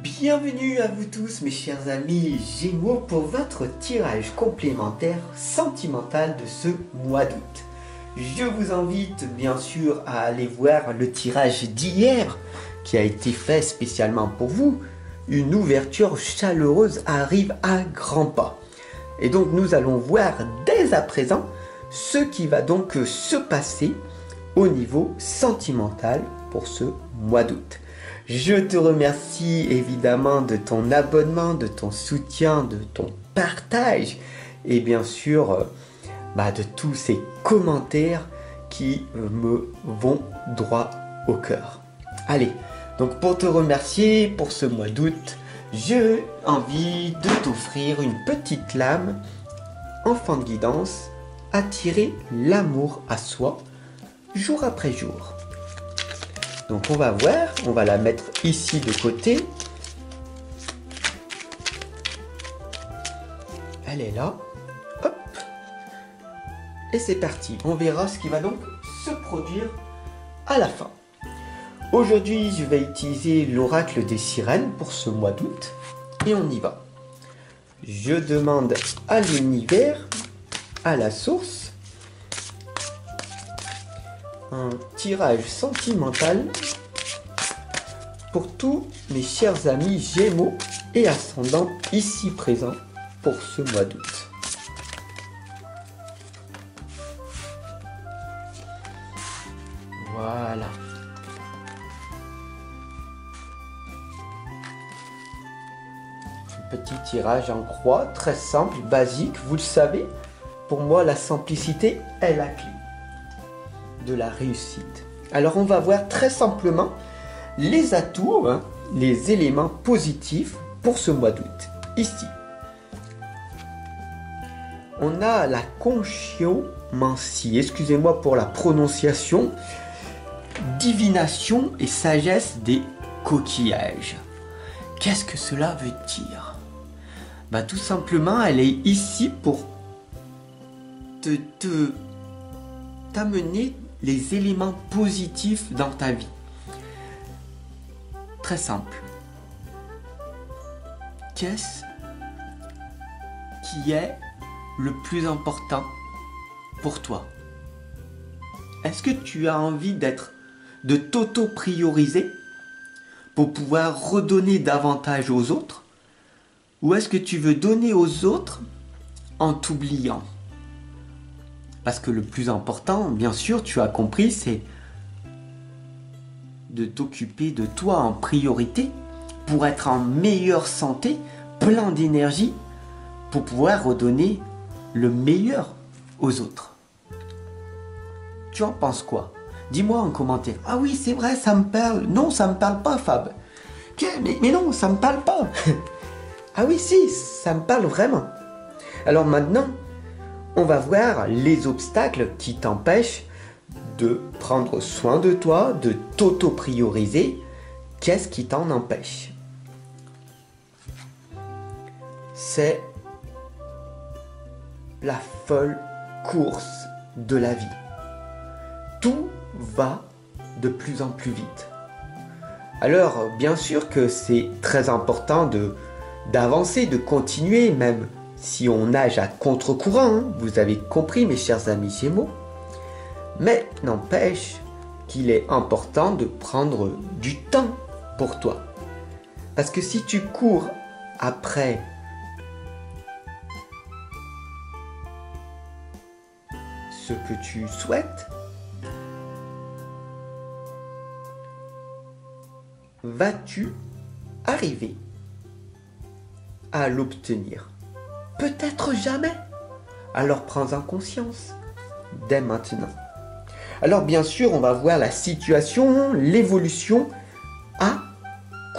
Bienvenue à vous tous mes chers amis Gémeaux pour votre tirage complémentaire sentimental de ce mois d'août. Je vous invite bien sûr à aller voir le tirage d'hier qui a été fait spécialement pour vous. Une ouverture chaleureuse arrive à grands pas. Et donc nous allons voir dès à présent ce qui va donc se passer au niveau sentimental pour ce mois d'août. Je te remercie évidemment de ton abonnement, de ton soutien, de ton partage et bien sûr de tous ces commentaires qui me vont droit au cœur. Allez, donc pour te remercier pour ce mois d'août, j'ai envie de t'offrir une petite lame enfant de guidance, attirer l'amour à soi jour après jour. Donc on va voir, on va la mettre ici de côté. Elle est là. Hop. Et c'est parti. On verra ce qui va donc se produire à la fin. Aujourd'hui, je vais utiliser l'oracle des sirènes pour ce mois d'août. Et on y va. Je demande à l'univers, à la source, un tirage sentimental pour tous mes chers amis Gémeaux et ascendants ici présents pour ce mois d'août. Voilà. Un petit tirage en croix, très simple, basique, vous le savez. Pour moi, la simplicité est la clé de la réussite. Alors on va voir très simplement les atouts, les éléments positifs pour ce mois d'août. Ici, on a la conchiomancie, excusez-moi pour la prononciation, divination et sagesse des coquillages. Qu'est-ce que cela veut dire? Tout simplement, elle est ici pour t'amener les éléments positifs dans ta vie. Très simple. Qu'est-ce qui est le plus important pour toi? Est-ce que tu as envie de t'auto-prioriser pour pouvoir redonner davantage aux autres? Ou est-ce que tu veux donner aux autres en t'oubliant? Parce que le plus important, bien sûr, tu as compris, c'est de t'occuper de toi en priorité pour être en meilleure santé, plein d'énergie, pour pouvoir redonner le meilleur aux autres. Tu en penses quoi? Dis-moi en commentaire. Ah oui, c'est vrai, ça me parle. Non, ça me parle pas, Fab. Mais non, ça me parle pas. Ah oui, si, ça me parle vraiment. Alors maintenant, on va voir les obstacles qui t'empêchent de prendre soin de toi, de t'auto-prioriser. Qu'est-ce qui t'en empêche? C'est la folle course de la vie. Tout va de plus en plus vite. Alors, bien sûr que c'est très important d'avancer, de continuer, même si on nage à contre-courant, vous avez compris mes chers amis Gémeaux. Mais n'empêche qu'il est important de prendre du temps pour toi. Parce que si tu cours après ce que tu souhaites, vas-tu arriver à l'obtenir? Peut-être jamais. Alors prends-en conscience dès maintenant. Alors bien sûr, on va voir la situation, l'évolution à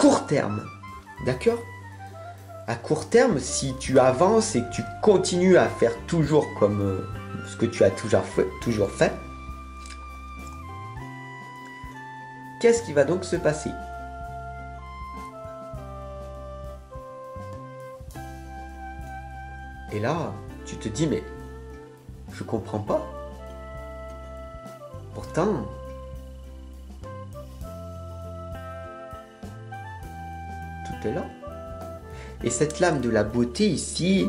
court terme. D'accord? À court terme, si tu avances et que tu continues à faire toujours comme ce que tu as toujours fait, qu'est-ce qui va donc se passer? Et là, tu te dis, mais je comprends pas. Pourtant, juste là. Et cette lame de la beauté ici,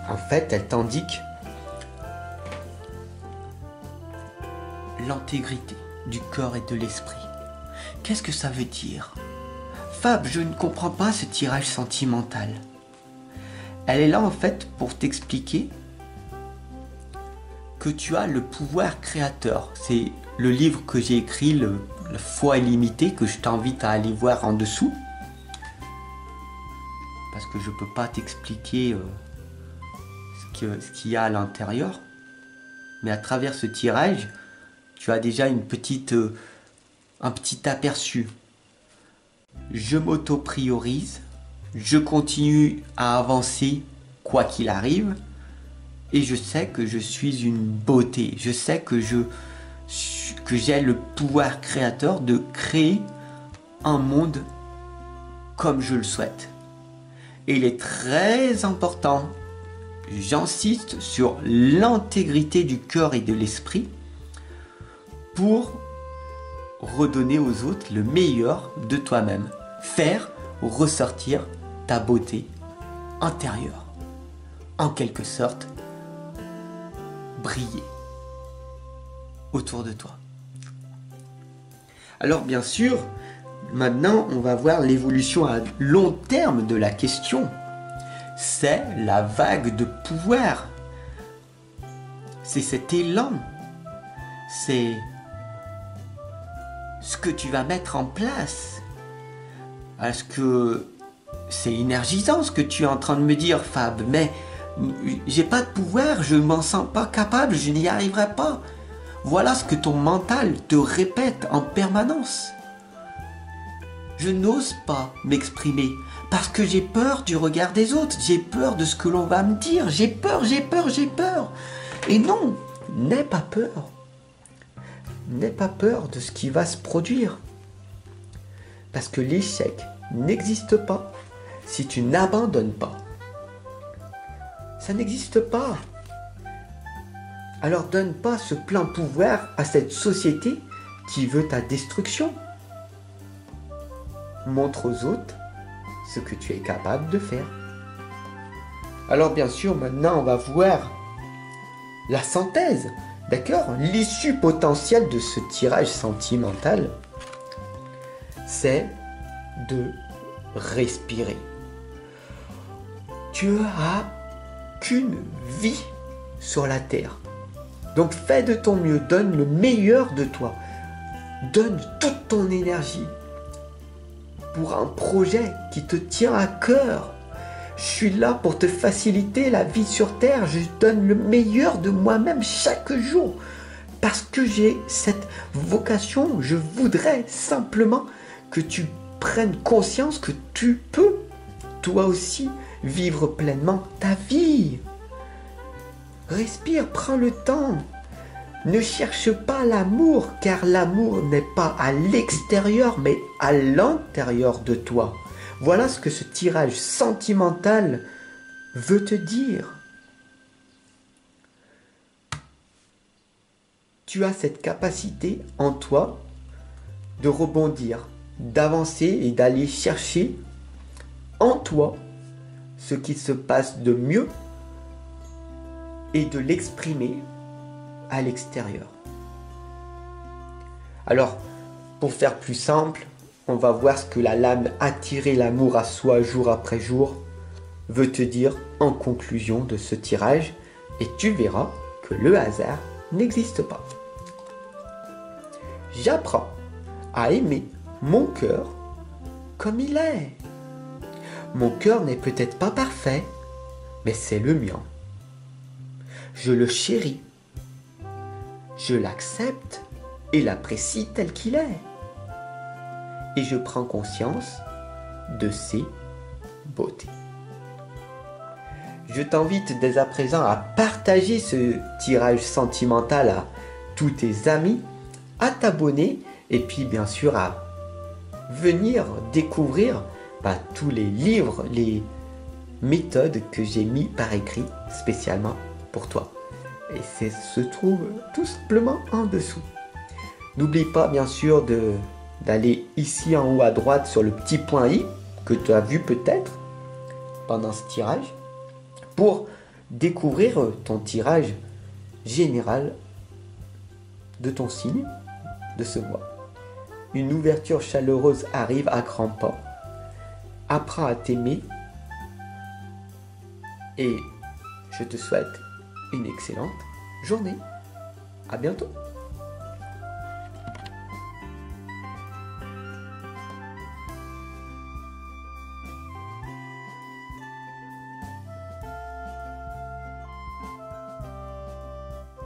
en fait, elle t'indique l'intégrité du corps et de l'esprit. Qu'est-ce que ça veut dire? Fab, je ne comprends pas ce tirage sentimental. Elle est là en fait pour t'expliquer que tu as le pouvoir créateur. C'est le livre que j'ai écrit, le Foi illimitée, que je t'invite à aller voir en dessous. Parce que je ne peux pas t'expliquer ce qu'il y a à l'intérieur. Mais à travers ce tirage, tu as déjà un petit aperçu. Je m'auto-priorise, je continue à avancer quoi qu'il arrive, et je sais que je suis une beauté. Je sais que j'ai le pouvoir créateur de créer un monde comme je le souhaite. Et il est très important, j'insiste sur l'intégrité du cœur et de l'esprit pour redonner aux autres le meilleur de toi-même. Faire ressortir ta beauté intérieure. En quelque sorte, briller autour de toi. Alors bien sûr, maintenant on va voir l'évolution à long terme de la question. C'est la vague de pouvoir. C'est cet élan. C'est ce que tu vas mettre en place. Est-ce que c'est énergisant ce que tu es en train de me dire, Fab? Mais j'ai pas de pouvoir, je m'en sens pas capable, je n'y arriverai pas. Voilà ce que ton mental te répète en permanence. Je n'ose pas m'exprimer parce que j'ai peur du regard des autres, j'ai peur de ce que l'on va me dire, j'ai peur. Et non, n'aie pas peur. N'aie pas peur de ce qui va se produire. Parce que l'échec n'existe pas si tu n'abandonnes pas. Ça n'existe pas. Alors donne pas ce plein pouvoir à cette société qui veut ta destruction. Montre aux autres ce que tu es capable de faire. Alors bien sûr, maintenant on va voir la synthèse. D'accord? L'issue potentielle de ce tirage sentimental, c'est de respirer. Tu as qu'une vie sur la terre. Donc fais de ton mieux, donne le meilleur de toi. Donne toute ton énergie pour un projet qui te tient à cœur. Je suis là pour te faciliter la vie sur terre. Je donne le meilleur de moi-même chaque jour. Parce que j'ai cette vocation, je voudrais simplement que tu prennes conscience que tu peux, toi aussi, vivre pleinement ta vie. Respire, prends le temps. Ne cherche pas l'amour, car l'amour n'est pas à l'extérieur, mais à l'intérieur de toi. Voilà ce que ce tirage sentimental veut te dire. Tu as cette capacité en toi de rebondir, d'avancer et d'aller chercher en toi ce qui se passe de mieux et de l'exprimer à l'extérieur. Alors, pour faire plus simple, on va voir ce que la lame attirer l'amour à soi jour après jour veut te dire en conclusion de ce tirage, et tu verras que le hasard n'existe pas. J'apprends à aimer mon cœur comme il est. Mon cœur n'est peut-être pas parfait, mais c'est le mien. Je le chéris. Je l'accepte et l'apprécie tel qu'il est. Et je prends conscience de ses beautés. Je t'invite dès à présent à partager ce tirage sentimental à tous tes amis, à t'abonner et puis bien sûr à venir découvrir tous les livres, les méthodes que j'ai mis par écrit spécialement pour toi. Et c'est se trouve tout simplement en dessous. N'oublie pas bien sûr d'aller ici en haut à droite sur le petit point i que tu as vues peut-être pendant ce tirage pour découvrir ton tirage général de ton signe de ce mois. Une ouverture chaleureuse arrive à grands pas. Apprends à t'aimer et je te souhaite une excellente journée. À bientôt.